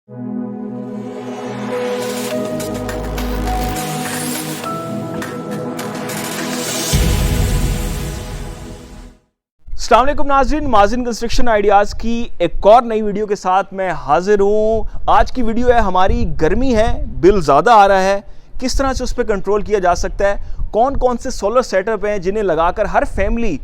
अस्सलाम वालेकुम नाज़रीन, माजिन कंस्ट्रक्शन आइडियाज़ की एक और नई वीडियो के साथ मैं हाजिर हूँ। आज की वीडियो है हमारी गर्मी है, बिल ज़्यादा आ रहा है, किस तरह से उस पर कंट्रोल किया जा सकता है, कौन कौन से सोलर सेटअप हैं जिन्हें लगाकर हर फैमिली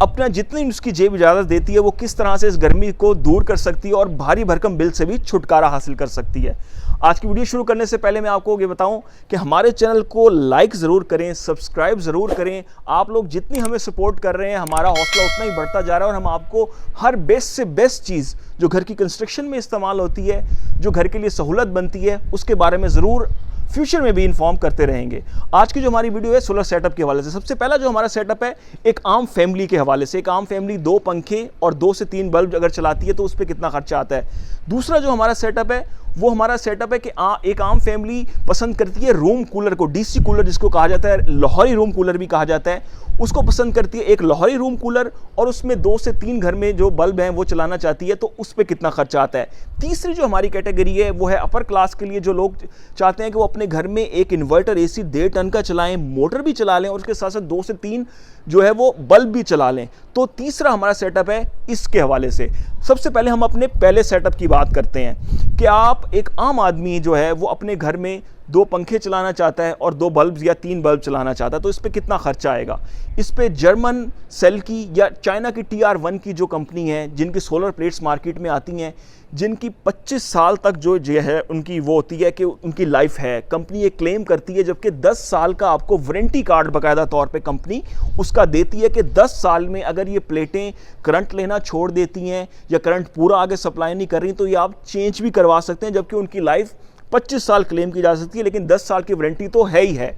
अपना जितनी उसकी जेब इजाज़त देती है वो किस तरह से इस गर्मी को दूर कर सकती है और भारी भरकम बिल से भी छुटकारा हासिल कर सकती है। आज की वीडियो शुरू करने से पहले मैं आपको ये बताऊं कि हमारे चैनल को लाइक ज़रूर करें, सब्सक्राइब ज़रूर करें। आप लोग जितनी हमें सपोर्ट कर रहे हैं हमारा हौसला उतना ही बढ़ता जा रहा है और हम आपको हर बेस्ट से बेस्ट चीज़ जो घर की कंस्ट्रक्शन में इस्तेमाल होती है, जो घर के लिए सहूलत बनती है, उसके बारे में ज़रूर फ्यूचर में भी इन्फॉर्म करते रहेंगे। आज की जो हमारी वीडियो है सोलर सेटअप के हवाले से, सबसे पहला जो हमारा सेटअप है एक आम फैमिली के हवाले से। एक आम फैमिली 2 पंखे और 2 से 3 बल्ब अगर चलाती है तो उस पर कितना खर्चा आता है। दूसरा जो हमारा सेटअप है वो हमारा सेटअप है कि एक आम फैमिली पसंद करती है रूम कूलर को, डीसी कूलर जिसको कहा जाता है, लाहौरी रूम कूलर भी कहा जाता है, उसको पसंद करती है एक लाहौरी रूम कूलर और उसमें 2 से 3 घर में जो बल्ब हैं वो चलाना चाहती है तो उस पर कितना खर्चा आता है। तीसरी जो हमारी कैटेगरी है वो है अपर क्लास के लिए, जो लोग चाहते हैं कि वो अपने घर में एक इन्वर्टर एसी 1.5 टन का चलाएं, मोटर भी चला लें और उसके साथ साथ 2 से 3 जो है वो बल्ब भी चला लें। तो तीसरा हमारा सेटअप है इसके हवाले से। सबसे पहले हम अपने पहले सेटअप की बात करते हैं कि आप एक आम आदमी जो है वो अपने घर में 2 पंखे चलाना चाहता है और 2 बल्ब या 3 बल्ब चलाना चाहता है तो इस पर कितना खर्चा आएगा। इस पे जर्मन सेल की या चाइना की TR1 की जो कंपनी है जिनकी सोलर प्लेट्स मार्केट में आती हैं, जिनकी 25 साल तक जो है उनकी वो होती है कि उनकी लाइफ है, कंपनी ये क्लेम करती है, जबकि 10 साल का आपको वारंटी कार्ड बाकायदा तौर पे कंपनी उसका देती है कि 10 साल में अगर ये प्लेटें करंट लेना छोड़ देती हैं या करंट पूरा आगे सप्लाई नहीं कर रही तो ये आप चेंज भी करवा सकते हैं, जबकि उनकी लाइफ 25 साल क्लेम की जा सकती है, लेकिन 10 साल की वारंटी तो है ही है।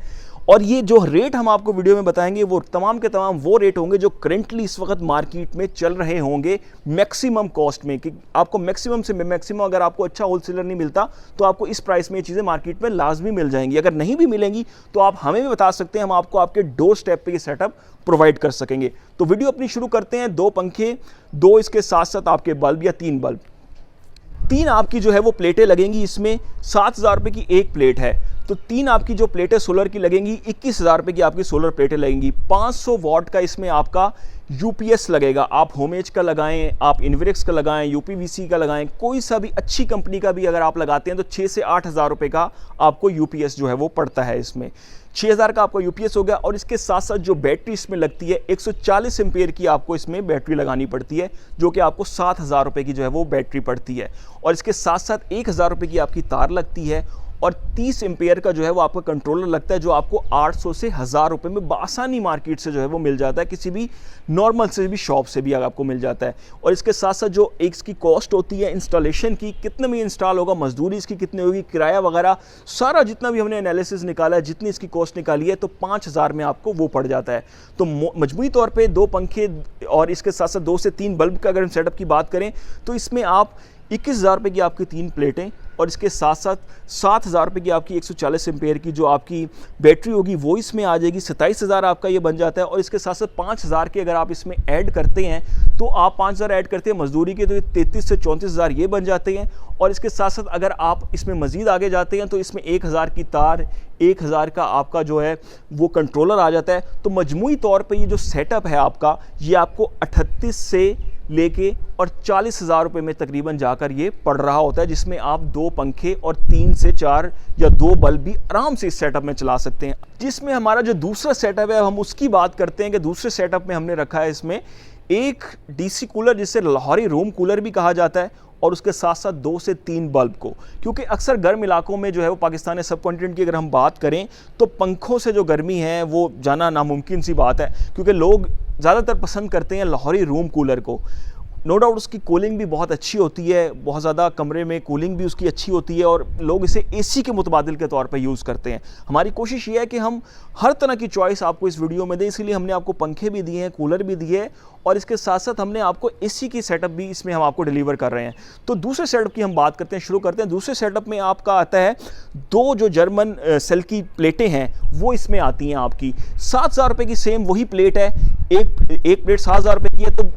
और ये जो रेट हम आपको वीडियो में बताएंगे वो तमाम के तमाम वो रेट होंगे जो करेंटली इस वक्त मार्केट में चल रहे होंगे मैक्सिमम कॉस्ट में, कि आपको मैक्सिमम से मैक्सिमम अगर आपको अच्छा होलसेलर नहीं मिलता तो आपको इस प्राइस में ये चीज़ें मार्केट में लाजमी मिल जाएंगी। अगर नहीं भी मिलेंगी तो आप हमें भी बता सकते हैं, हम आपको आपके डोर स्टेप पे ये सेटअप प्रोवाइड कर सकेंगे। तो वीडियो अपनी शुरू करते हैं। 2 पंखे, 2 इसके साथ साथ आपके बल्ब या 3 बल्ब, 3 आपकी जो है वो प्लेटें लगेंगी। इसमें 7,000 रुपये की एक प्लेट है तो 3 आपकी जो प्लेटें सोलर की लगेंगी, 21,000 रुपये की आपकी सोलर प्लेटें लगेंगी। 500 वॉट का इसमें आपका यूपीएस लगेगा। आप होमेज का लगाएं, आप इन्वेरिक्स का लगाएं, यूपीवीसी का लगाएं, कोई सा भी अच्छी कंपनी का भी अगर आप लगाते हैं तो 6 से 8,000 रुपये का आपको यूपीएस जो है वो पड़ता है। इसमें 6,000 का आपका यूपीएस हो गया और इसके साथ साथ जो बैटरी इसमें लगती है 140 एम्पेयर की आपको इसमें बैटरी लगानी पड़ती है, जो कि आपको 7,000 रुपये की जो है वो बैटरी पड़ती है। और इसके साथ साथ 1,000 रुपये की आपकी तार लगती है और 30 एम्पेयर का जो है वो आपका कंट्रोलर लगता है, जो आपको 800 से 1,000 रुपये में बासानी मार्केट से जो है वो मिल जाता है, किसी भी नॉर्मल से भी शॉप से भी आपको मिल जाता है। और इसके साथ साथ जो एक इसकी कॉस्ट होती है इंस्टॉलेशन की, कितने में इंस्टॉल होगा, मजदूरी इसकी कितनी होगी, किराया वगैरह सारा जितना भी हमने एनालिसिस निकाला है, जितनी इसकी कॉस्ट निकाली है, तो 5,000 में आपको वो पड़ जाता है। तो मजमूई तौर पर 2 पंखे और इसके साथ साथ 2 से 3 बल्ब का अगर हम सेटअप की बात करें तो इसमें आप 21,000 रुपये की आपकी 3 प्लेटें और इसके साथ साथ 7,000 रुपये की आपकी 140 एम्पेयर की जो आपकी बैटरी होगी वो इसमें आ जाएगी। 27,000 आपका ये बन जाता है। और इसके साथ साथ 5,000 के अगर आप इसमें ऐड करते हैं तो आप 5,000 ऐड करते हैं मजदूरी के तो ये 33 से 34,000 ये बन जाते हैं। और इसके साथ साथ अगर आप इसमें मज़ीद आगे जाते हैं तो इसमें 1,000 की तार, 1,000 का आपका जो है वो कंट्रोलर आ जाता है। तो मजमूई तौर पर ये जो सेटअप है आपका, ये आपको 38 से लेके और 40,000 रुपये में तकरीबन जाकर ये पड़ रहा होता है, जिसमें आप 2 पंखे और 3 से 4 या 2 बल्ब भी आराम से इस सेटअप में चला सकते हैं। जिसमें हमारा जो दूसरा सेटअप है हम उसकी बात करते हैं कि दूसरे सेटअप में हमने रखा है इसमें एक डीसी कूलर जिसे लाहौरी रूम कूलर भी कहा जाता है और उसके साथ साथ 2 से 3 बल्ब को, क्योंकि अक्सर गर्म इलाकों में जो है वो पाकिस्तान या सब कॉन्टिनेंट की अगर हम बात करें तो पंखों से जो गर्मी है वो जाना नामुमकिन सी बात है, क्योंकि लोग ज़्यादातर पसंद करते हैं लाहौरी रूम कूलर को। नो डाउट उसकी कूलिंग भी बहुत अच्छी होती है, बहुत ज़्यादा कमरे में कूलिंग भी उसकी अच्छी होती है और लोग इसे एसी के मुतबादिल के तौर पे यूज़ करते हैं। हमारी कोशिश ये है कि हम हर तरह की चॉइस आपको इस वीडियो में दें, इसीलिए हमने आपको पंखे भी दिए हैं, कूलर भी दिए हैं और इसके साथ साथ हमने आपको एसी की सेटअप भी इसमें हम आपको डिलीवर कर रहे हैं। तो दूसरे सेटअप की हम बात करते हैं, शुरू करते हैं। दूसरे सेटअप में आपका आता है 2 जो जर्मन सेल की प्लेटें हैं वो इसमें आती हैं आपकी 7,000 रुपये की, सेम वही प्लेट है, एक प्लेट 7,000 रुपये की है। तो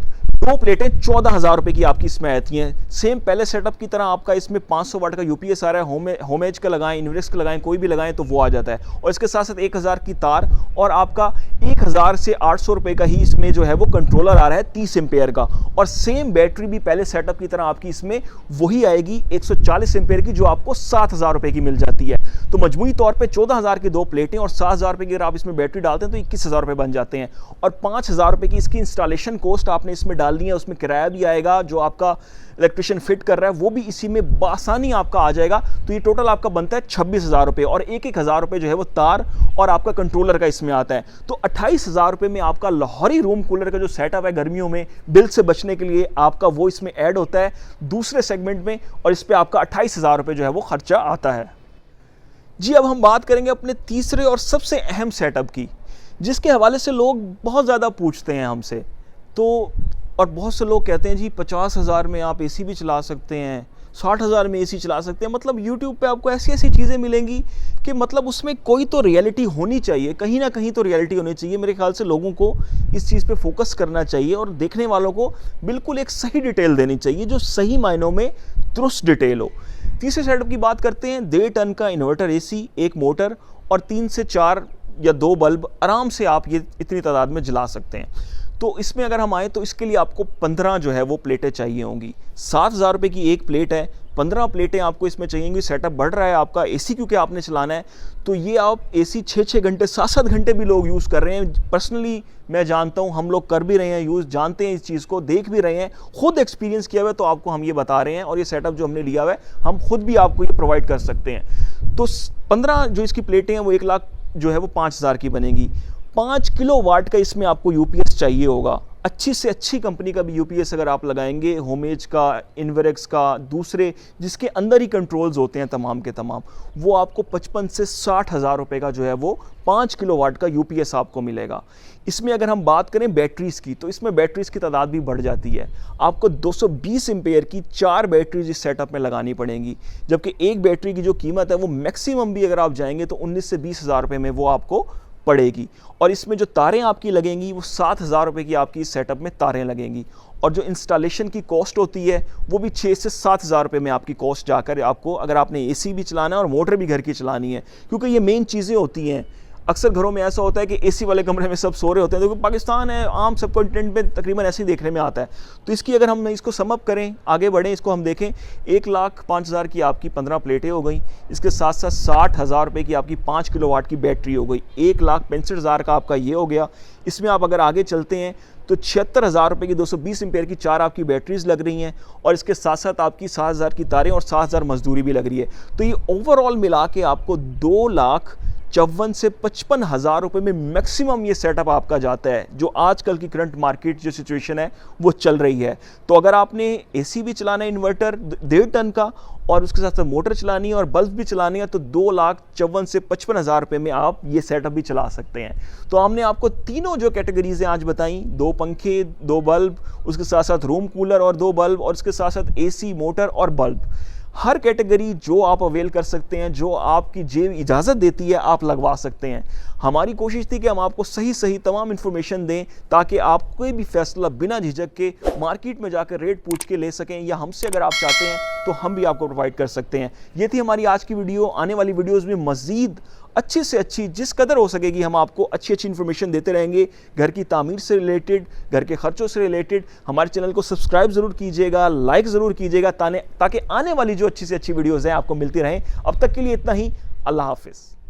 दो प्लेटें 14,000 रुपए की आपकी इसमें आती हैं। सेम पहले सेटअप की तरह आपका इसमें 500 वाट का यूपीएस आ रहा है, होमेज का लगाएं, इन्वेक्स का लगाएं, कोई भी लगाएं तो वो आ जाता है। और इसके साथ साथ 1000 की तार और आपका 1000 से 800 रुपए का ही इसमें जो है वो कंट्रोलर आ रहा है 30 एम्पेयर का। और सेम बैटरी भी पहले सेटअप की तरह आपकी इसमें वही आएगी 140 एम्पेयर की, जो आपको 7000 रुपए की मिल जाती है। तो मजमूई तौर पे 14,000 की दो प्लेटें और 7000 रुपए की अगर आप इसमें बैटरी डालते हैं तो 21,000 रुपए बन जाते हैं। और 5000 रुपए की इसकी इंस्टॉलेशन कॉस्ट आपने इसमें डाल दी है, उसमें किराया भी आएगा, जो आपका इलेक्ट्रिशियन फिट कर रहा है वो भी इसी में बासानी आपका आ जाएगा। तो ये टोटल आपका बनता है 26,000 रुपए और 1,000 रुपए जो है वो तार और आपका कंट्रोलर का इसमें आता है। तो 28,000 रुपए में आपका लाहौरी रूम कूलर का जो सेटअप है गर्मियों में बिल से बचने के लिए आपका वो इसमें ऐड होता है दूसरे सेगमेंट में, और इस पर आपका 28,000 रुपए जो है वो खर्चा आता है। जी अब हम बात करेंगे अपने तीसरे और सबसे अहम सेटअप की, जिसके हवाले से लोग बहुत ज़्यादा पूछते हैं हमसे। तो और बहुत से लोग कहते हैं जी 50,000 में आप एसी भी चला सकते हैं, 60,000 में एसी चला सकते हैं। मतलब YouTube पे आपको ऐसी ऐसी चीज़ें मिलेंगी कि मतलब उसमें कोई तो रियलिटी होनी चाहिए, कहीं ना कहीं तो रियलिटी होनी चाहिए। मेरे ख्याल से लोगों को इस चीज़ पे फोकस करना चाहिए और देखने वालों को बिल्कुल एक सही डिटेल देनी चाहिए, जो सही मायनों में दुरुस्त डिटेल हो। तीसरे सेटअप की बात करते हैं। 1.5 टन का इन्वर्टर एसी, एक मोटर और 3 से 4 या 2 बल्ब आराम से आप ये इतनी तादाद में जला सकते हैं। तो इसमें अगर हम आए तो इसके लिए आपको 15 जो है वो प्लेटें चाहिए होंगी। 7,000 रुपये की एक प्लेट है, 15 प्लेटें आपको इसमें चाहिएंगी। सेटअप बढ़ रहा है आपका एसी, क्योंकि आपने चलाना है तो ये आप एसी 6-6 घंटे 7-7 घंटे भी लोग यूज़ कर रहे हैं। पर्सनली मैं जानता हूँ, हम लोग कर भी रहे हैं यूज़, जानते हैं इस चीज़ को, देख भी रहे हैं, खुद एक्सपीरियंस किया हुआ है, तो आपको हम ये बता रहे हैं। और ये सेटअप जो हमने लिया हुआ है हम खुद भी आपको ये प्रोवाइड कर सकते हैं। तो 15 जो इसकी प्लेटें हैं वो 1 लाख जो है वो 5,000 की बनेगी। 5 किलो वाट का इसमें आपको यूपीएस चाहिए होगा। अच्छी से अच्छी कंपनी का भी यूपीएस अगर आप लगाएंगे, होमेज का, इन्वेरेक्स का, दूसरे जिसके अंदर ही कंट्रोल्स होते हैं तमाम के तमाम, वो आपको 55 से 60,000 रुपये का जो है वो 5 किलो वाट का यूपीएस आपको मिलेगा। इसमें अगर हम बात करें बैटरीज़ की, तो इसमें बैटरीज़ की तादाद भी बढ़ जाती है। आपको 220 एम्पेयर की 4 बैटरीज इस सेटअप में लगानी पड़ेंगी, जबकि एक बैटरी की जो कीमत है वो मैक्सिमम भी अगर आप जाएंगे तो 19 से 20,000 रुपये में वो आपको पड़ेगी। और इसमें जो तारें आपकी लगेंगी वो 7,000 रुपये की आपकी इस सेटअप में तारें लगेंगी। और जो इंस्टॉलेशन की कॉस्ट होती है वो भी 6 से 7,000 रुपये में आपकी कॉस्ट जाकर आपको, अगर आपने एसी भी चलाना है और मोटर भी घर की चलानी है, क्योंकि ये मेन चीज़ें होती हैं। अक्सर घरों में ऐसा होता है कि एसी वाले कमरे में सब सो रहे होते हैं, क्योंकि पाकिस्तान है, आम सब कंटेंट में तकरीबन ऐसे ही देखने में आता है। तो इसकी अगर हम इसको सम अप करें, आगे बढ़ें, इसको हम देखें, 1,05,000 की आपकी 15 प्लेटें हो गई। इसके साथ साथ 60,000 रुपये की आपकी 5 किलो वाट की बैटरी हो गई। 1,65,000 का आपका ये हो गया। इसमें आप अगर आगे चलते हैं तो 76,000 रुपये की 220 एम्पेयर की 4 आपकी बैटरीज लग रही हैं, और इसके साथ साथ आपकी 7,000 की तारें और 7,000 मजदूरी भी लग रही है। तो ये ओवरऑल मिला के आपको 2,54,000 से 55,000 रुपये में मैक्सिमम ये सेटअप आपका जाता है, जो आजकल की करंट मार्केट जो सिचुएशन है वो चल रही है। तो अगर आपने एसी भी चलाना है, इन्वर्टर 1.5 टन का, और उसके साथ साथ मोटर चलानी है और बल्ब भी चलानी है, तो 2,54,000 से 55,000 रुपये में आप ये सेटअप भी चला सकते हैं। तो हमने आपको तीनों जो कैटेगरीज हैं आज बताई, 2 पंखे, 2 बल्ब, उसके साथ साथ रूम कूलर और 2 बल्ब, और उसके साथ साथ एसी, मोटर और बल्ब, हर कैटेगरी जो आप अवेल कर सकते हैं, जो आपकी जेब इजाज़त देती है, आप लगवा सकते हैं। हमारी कोशिश थी कि हम आपको सही तमाम इन्फॉर्मेशन दें, ताकि आप कोई भी फैसला बिना झिझक के मार्केट में जाकर रेट पूछ के ले सकें, या हमसे अगर आप चाहते हैं तो हम भी आपको प्रोवाइड कर सकते हैं। ये थी हमारी आज की वीडियो। आने वाली वीडियोज़ में मज़ीद अच्छी से अच्छी, जिस कदर हो सकेगी, हम आपको अच्छी इन्फॉर्मेशन देते रहेंगे, घर की तामीर से रिलेटेड, घर के खर्चों से रिलेटेड। हमारे चैनल को सब्सक्राइब ज़रूर कीजिएगा, लाइक ज़रूर कीजिएगा, ताकि आने वाली जो अच्छी से अच्छी वीडियोज़ हैं आपको मिलती रहें। अब तक के लिए इतना ही। अल्लाह हाफिज़।